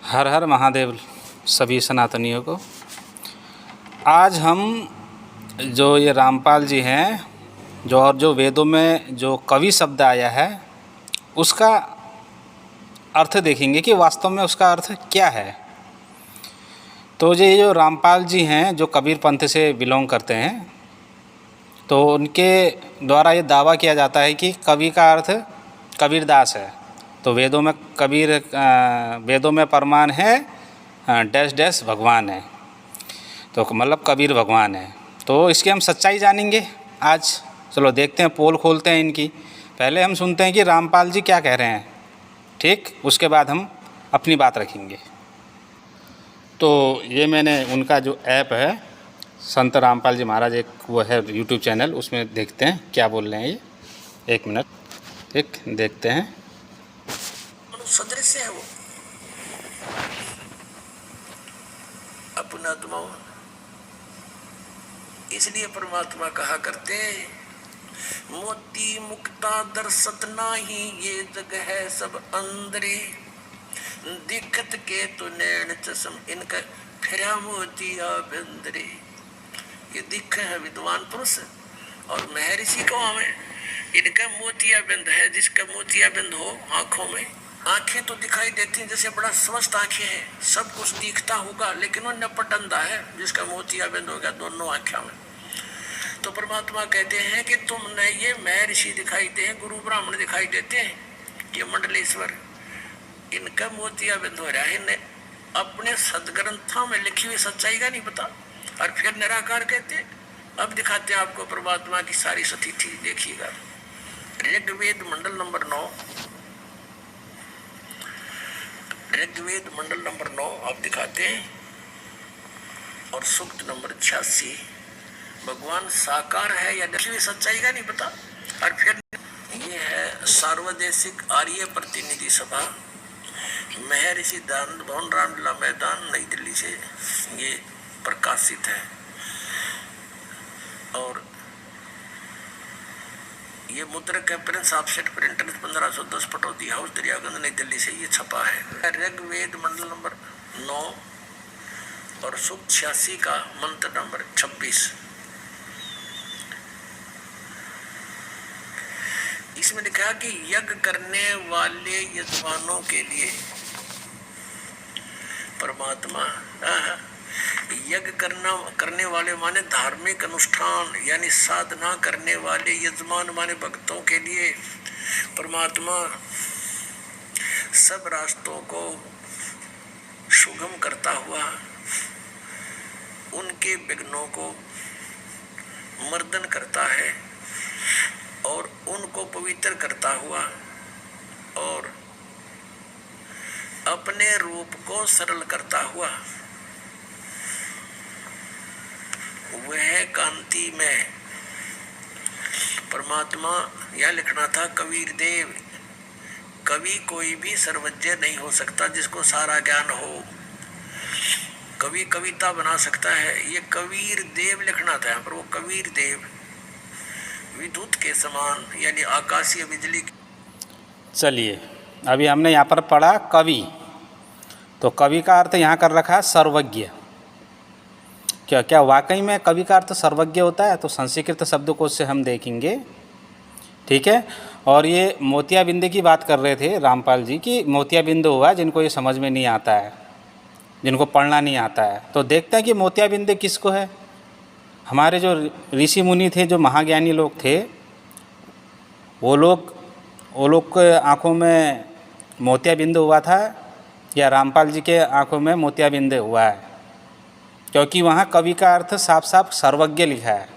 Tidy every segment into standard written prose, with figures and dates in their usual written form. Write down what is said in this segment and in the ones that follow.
हर हर महादेव सभी सनातनियों को। आज हम जो ये रामपाल जी हैं जो वेदों में जो कवि शब्द आया है उसका अर्थ देखेंगे कि वास्तव में उसका अर्थ क्या है। तो ये जो रामपाल जी हैं जो कबीर पंथ से बिलोंग करते हैं, तो उनके द्वारा ये दावा किया जाता है कि कवि का अर्थ कबीरदास है। तो वेदों में प्रमाण है डैश डैश भगवान है, तो मतलब कबीर भगवान है। तो इसकी हम सच्चाई जानेंगे आज। चलो देखते हैं, पोल खोलते हैं इनकी। पहले हम सुनते हैं कि रामपाल जी क्या कह रहे हैं, ठीक, उसके बाद हम अपनी बात रखेंगे। तो ये मैंने उनका जो ऐप है संत रामपाल जी महाराज, एक वो है यूट्यूब चैनल, उसमें देखते हैं क्या बोल रहे हैं ये। एक मिनट, ठीक, देखते हैं। सदृश है वो अपना आत्मा, इसलिए परमात्मा कहा करते हैं मोती मुक्ता दर्शत नाही, ये जग है सब अंदरे, दिखत के तो नैन चश्म इनका फिरा मोतिया बिंदरे। ये दिख है विद्वान पुरुष और महर्षि को हमें इनका मोतिया बिंद है, जिसका मोतिया बिंद हो आंखों में। आंखें तो दिखाई देती हैं जैसे बड़ा स्वस्थ आंखें हैं, सब कुछ दिखता होगा, लेकिन वो नपट अंधा है जिसका मोतिया बिंद हो गया दोनों आंखों में। तो परमात्मा कहते हैं कि तुमने ये महर्षि दिखाई दे, गुरु ब्राह्मण दिखाई देते हैं, ये मंडलेश्वर, इनका मोतिया बिंद हो रहा है। इन्हें अपने सदग्रंथों में लिखी हुई सच्चाई का नहीं पता, और फिर निराकार कहते। अब दिखाते हैं आपको परमात्मा की सारी स्थिति, देखिएगा। ऋग्वेद मंडल नंबर 9, ऋग्वेद मंडल नंबर 9 आप दिखाते हैं, और सूक्त नंबर 86। भगवान साकार है या देखिए सच्चाई का नहीं पता। और फिर ये है सार्वदेशिक आर्य प्रतिनिधि सभा, महर्षि भवन रामलीला मैदान नई दिल्ली से ये प्रकाशित है। और ये मुद्रक है Prince offset printer 1510 Pataudi house Daryaganj नई दिल्ली से ये छपा है। ऋग्वेद मंडल नंबर 9 और सूक्त 86 का मंत्र नंबर 26। इसमें लिखा कि यज्ञ करने वाले यजमानों के लिए परमात्मा, यज्ञ करने वाले माने धार्मिक अनुष्ठान यानी साधना करने वाले, यजमान माने भक्तों के लिए परमात्मा सब रास्तों को सुगम करता हुआ उनके विघ्नों को मर्दन करता है और उनको पवित्र करता हुआ और अपने रूप को सरल करता हुआ वह कांति में परमात्मा, यह लिखना था कबीर देव। कवि कोई भी सर्वज्ञ नहीं हो सकता जिसको सारा ज्ञान हो। कवि कविता बना सकता है, ये कबीर देव लिखना था, पर वो कबीर देव विद्युत के समान यानी आकाशीय बिजली। चलिए, अभी हमने यहाँ पर पढ़ा कवि, तो कवि का अर्थ यहाँ कर रखा है सर्वज्ञ। क्या वाकई में कवि का अर्थ सर्वज्ञ होता है? तो संस्कृत शब्दकोश से हम देखेंगे, ठीक है। और ये मोतियाबिंद की बात कर रहे थे रामपाल जी की, मोतियाबिंद हुआ जिनको ये समझ में नहीं आता है, जिनको पढ़ना नहीं आता है। तो देखते हैं कि मोतियाबिंद किसको है। हमारे जो ऋषि मुनि थे, जो महाज्ञानी लोग थे, वो लोग के आँखों में मोतियाबिंद हुआ था या रामपाल जी के आँखों में मोतियाबिंद हुआ है? क्योंकि वहाँ कवि का अर्थ साफ साफ सर्वज्ञ लिखा है।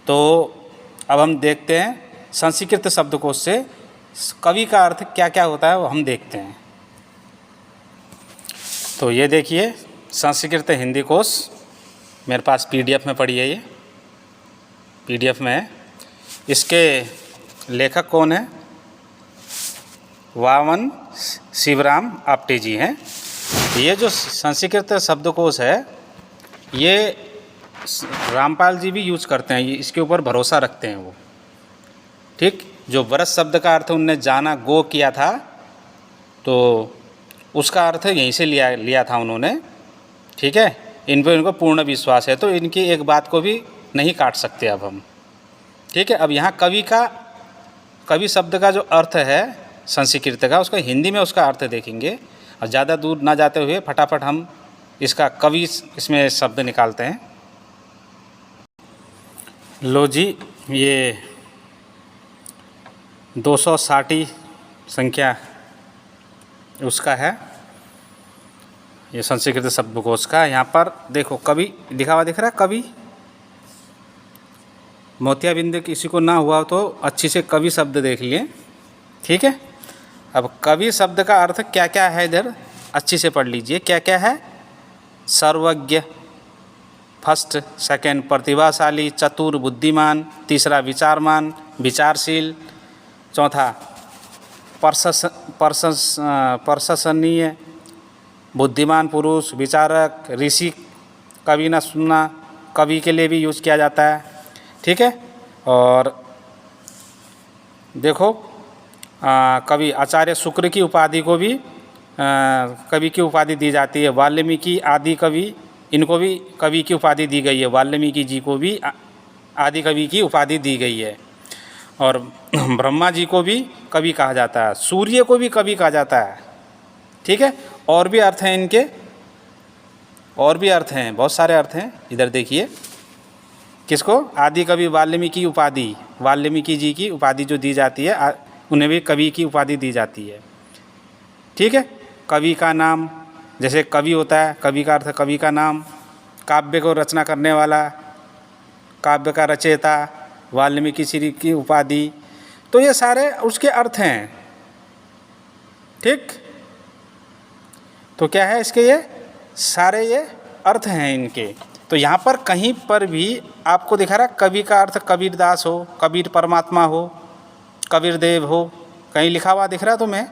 तो अब हम देखते हैं संस्कृत शब्दकोश से कवि का अर्थ क्या क्या होता है वो हम देखते हैं। तो ये देखिए संस्कृत हिंदी कोश मेरे पास PDF में पड़ी है, ये PDF में है। इसके लेखक कौन है? वामन शिवराम आप्टे जी हैं। ये जो संस्कृत शब्दकोश है ये रामपाल जी भी यूज़ करते हैं, इसके ऊपर भरोसा रखते हैं वो, ठीक। जो वरस शब्द का अर्थ उनने जाना, गो किया था, तो उसका अर्थ यहीं से लिया लिया था उन्होंने। ठीक है, इन पर इनको पूर्ण विश्वास है, तो इनकी एक बात को भी नहीं काट सकते अब हम। ठीक है, अब यहाँ कवि शब्द का जो अर्थ है संस्कृत का, उसका हिंदी में उसका अर्थ देखेंगे। और ज़्यादा दूर ना जाते हुए फटाफट हम इसका कवि इसमें शब्द निकालते हैं। लो जी, ये 260 संख्या उसका है, ये संस्कृत शब्दकोश का। यहाँ पर देखो कवि लिखा हुआ दिख रहा है, कवि। मोतियाबिंद किसी को ना हुआ तो अच्छी से कवि शब्द देख लिए। ठीक है, अब कवि शब्द का अर्थ क्या क्या है इधर अच्छी से पढ़ लीजिए। क्या क्या है? सर्वज्ञ, फर्स्ट, सेकंड प्रतिभाशाली, चतुर बुद्धिमान, तीसरा विचारमान विचारशील, चौथा प्रशंसनीय बुद्धिमान पुरुष, विचारक, ऋषि। कवि ना सुनना, कवि के लिए भी यूज़ किया जाता है। ठीक है, और देखो कवि आचार्य शुक्र की उपाधि को भी कवि की उपाधि दी जाती है। वाल्मीकि आदि कवि, इनको भी कवि की उपाधि दी गई है। वाल्मीकि जी को भी आदि कवि की उपाधि दी गई है। और ब्रह्मा जी को भी कवि कहा जाता है, सूर्य को भी कवि कहा जाता है। ठीक है, और भी अर्थ हैं इनके, और भी अर्थ हैं, बहुत सारे अर्थ हैं। इधर देखिए, किसको? आदि कवि वाल्मीकि उपाधि, वाल्मीकि जी की उपाधि जो दी जाती है, उन्हें भी कवि की उपाधि दी जाती है। ठीक है, कवि का नाम, जैसे कवि होता है, कवि का अर्थ कवि का नाम। काव्य को रचना करने वाला, काव्य का रचयिता, वाल्मीकि श्री की उपाधि। तो ये सारे उसके अर्थ हैं। ठीक, तो क्या है इसके? ये सारे ये अर्थ हैं इनके। तो यहाँ पर कहीं पर भी आपको दिखा रहा कवि का अर्थ कबीरदास हो, कबीर परमात्मा हो, कबीर देव हो, कहीं लिखा हुआ दिख रहा है तुम्हें?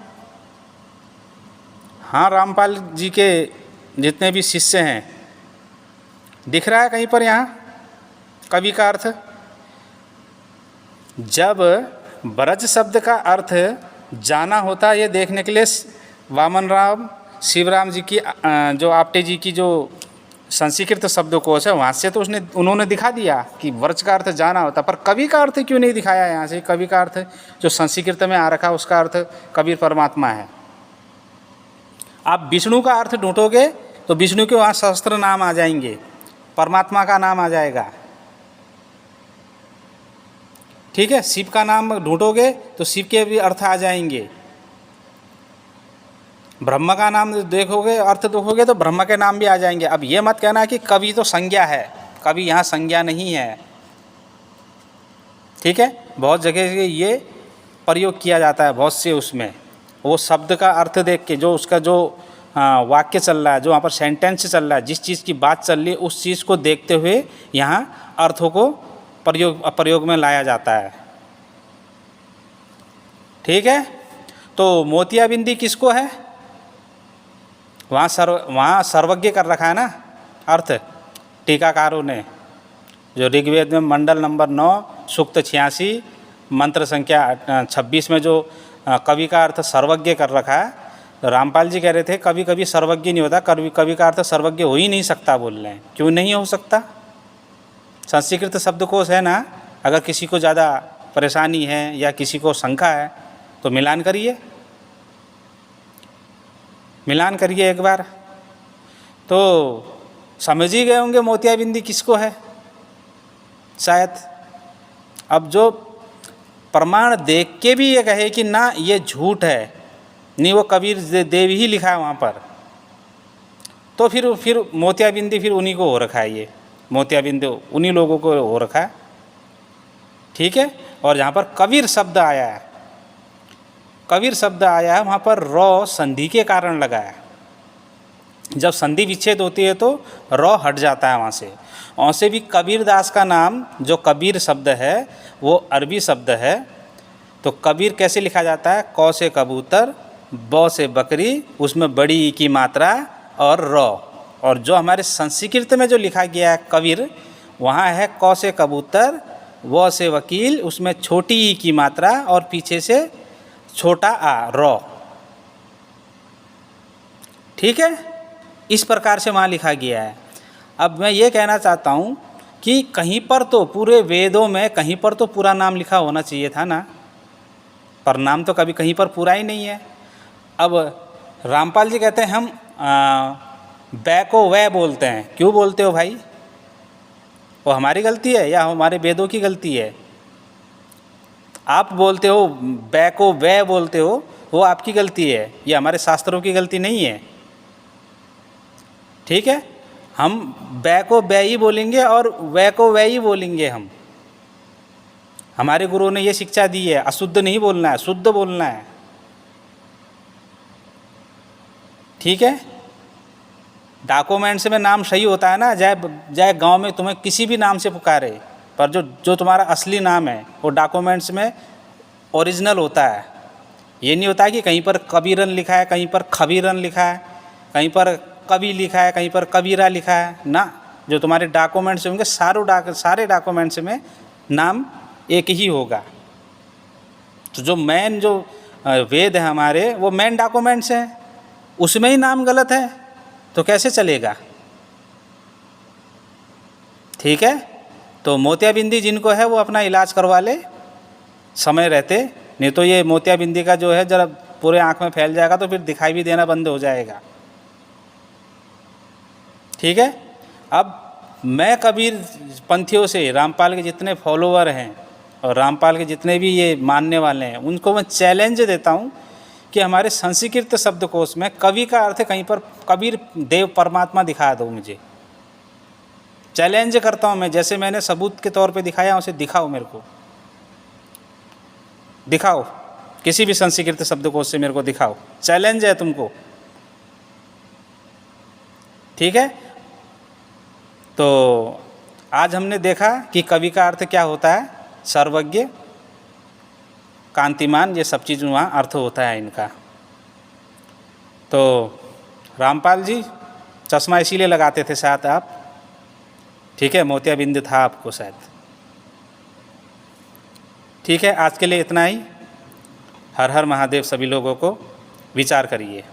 हाँ, रामपाल जी के जितने भी शिष्य हैं, दिख रहा है कहीं पर यहाँ कवि का अर्थ? जब ब्रज शब्द का अर्थ जाना होता है, ये देखने के लिए वामन राम शिवराम जी की जो आपटे जी की जो संस्कृत शब्दकोश है, वहाँ से तो उन्होंने दिखा दिया कि ब्रज का अर्थ जाना होता, पर कवि का अर्थ क्यों नहीं दिखाया यहाँ से? कवि का अर्थ जो संस्कृत में आ रखा, उसका अर्थ कबीर परमात्मा है। आप विष्णु का अर्थ ढूंढोगे तो विष्णु के वहाँ सहस्त्र नाम आ जाएंगे, परमात्मा का नाम आ जाएगा। ठीक है, शिव का नाम ढूंढोगे तो शिव के भी अर्थ आ जाएंगे। ब्रह्म का नाम देखोगे, अर्थ देखोगे तो ब्रह्म के नाम भी आ जाएंगे। अब ये मत कहना कि कवि तो संज्ञा है, कवि यहाँ संज्ञा नहीं है। ठीक है, बहुत जगह ये प्रयोग किया जाता है, बहुत से उसमें वो शब्द का अर्थ देख के, जो उसका जो वाक्य चल रहा है, जो वहाँ पर सेंटेंस चल रहा है, जिस चीज़ की बात चल रही है, उस चीज़ को देखते हुए यहाँ अर्थों को प्रयोग में लाया जाता है। ठीक है, तो मोतियाबिंदी किसको है? वहाँ सर्वज्ञ कर रखा है ना अर्थ, टीकाकारों ने, जो ऋग्वेद में मंडल नंबर 9 सूक्त 86 मंत्र संख्या 26 में जो कवि का अर्थ सर्वज्ञ कर रखा है। तो रामपाल जी कह रहे थे कभी कभी सर्वज्ञ नहीं होता, कवि का अर्थ सर्वज्ञ हो ही नहीं सकता। बोल रहे हैं क्यों नहीं हो सकता? संस्कृत शब्दकोश है ना, अगर किसी को ज़्यादा परेशानी है या किसी को शंका है तो मिलान करिए, मिलान करिए एक बार, तो समझ ही गए होंगे मोतियाबिंदी किसको है शायद। अब जो प्रमाण देख के भी ये कहे कि ना ये झूठ है, नहीं वो कबीर देव ही लिखा है वहाँ पर, तो फिर मोतियाबिंदी फिर उन्हीं को हो रखा है, ये मोतियाबिंदी उन्हीं लोगों को हो रखा है। ठीक है, और जहाँ पर कबीर शब्द आया है, कबीर शब्द आया है, वहाँ पर रॉ संधि के कारण लगा है। जब संधि विच्छेद होती है तो रॉ हट जाता है वहाँ से। और से भी कबीरदास का नाम जो कबीर शब्द है वो अरबी शब्द है। तो कबीर कैसे लिखा जाता है? क से कबूतर, ब से बकरी, उसमें बड़ी ई की मात्रा और रॉ। और जो हमारे संस्कृत में जो लिखा गया है कबीर, वहाँ है क से कबूतर, व से वकील, उसमें छोटी ई की मात्रा और पीछे से छोटा आ, रॉ। ठीक है, इस प्रकार से वहाँ लिखा गया है। अब मैं ये कहना चाहता हूँ कि कहीं पर तो पूरे वेदों में कहीं पर तो पूरा नाम लिखा होना चाहिए था ना, पर नाम तो कभी कहीं पर पूरा ही नहीं है। अब रामपाल जी कहते हैं हम बै को वै बोलते हैं। क्यों बोलते हो भाई? वो हमारी गलती है या हमारे वेदों की गलती है? आप बोलते हो बै को वै बोलते हो, वो आपकी गलती है, ये हमारे शास्त्रों की गलती नहीं है। ठीक है, हम बै को बै ही बोलेंगे और वै को वै ही बोलेंगे। हमारे गुरुओं ने ये शिक्षा दी है, अशुद्ध नहीं बोलना है, शुद्ध बोलना है। ठीक है, डॉक्यूमेंट्स में नाम सही होता है ना, चाहे गांव में तुम्हें किसी भी नाम से पुकारे, पर जो तुम्हारा असली नाम है वो डॉक्यूमेंट्स में ओरिजिनल होता है। ये नहीं होता कि कहीं पर कबीरन लिखा है, कहीं पर खबीरन लिखा है, कहीं पर कवि लिखा है, कहीं पर कबीरा लिखा है ना। जो तुम्हारे डॉक्यूमेंट्स होंगे सारे डॉक्यूमेंट्स में नाम एक ही होगा। तो जो मेन जो वेद है हमारे, वो मेन डॉक्यूमेंट्स हैं, उसमें ही नाम गलत है तो कैसे चलेगा? ठीक है, तो मोतियाबिंदी जिनको है वो अपना इलाज करवा ले समय रहते, नहीं तो ये मोतियाबिंदी का जो है जरा पूरे आँख में फैल जाएगा तो फिर दिखाई भी देना बंद हो जाएगा। ठीक है, अब मैं कबीर पंथियों से, रामपाल के जितने फॉलोवर हैं और रामपाल के जितने भी ये मानने वाले हैं, उनको मैं चैलेंज देता हूँ कि हमारे संस्कृत शब्दकोश में कवि का अर्थ कहीं पर कबीर देव परमात्मा दिखा दो। मुझे चैलेंज करता हूँ मैं, जैसे मैंने सबूत के तौर पे दिखाया उसे दिखाओ, मेरे को दिखाओ, किसी भी संस्कृत शब्दकोश से मेरे को दिखाओ, चैलेंज है तुमको। ठीक है, तो आज हमने देखा कि कवि का अर्थ क्या होता है, सर्वज्ञ, कांतिमान, ये सब चीज़ वहाँ अर्थ होता है इनका। तो रामपाल जी चश्मा इसीलिए लगाते थे शायद आप, ठीक है, मोतियाबिंद था आपको शायद। ठीक है, आज के लिए इतना ही। हर हर महादेव सभी लोगों को। विचार करिए।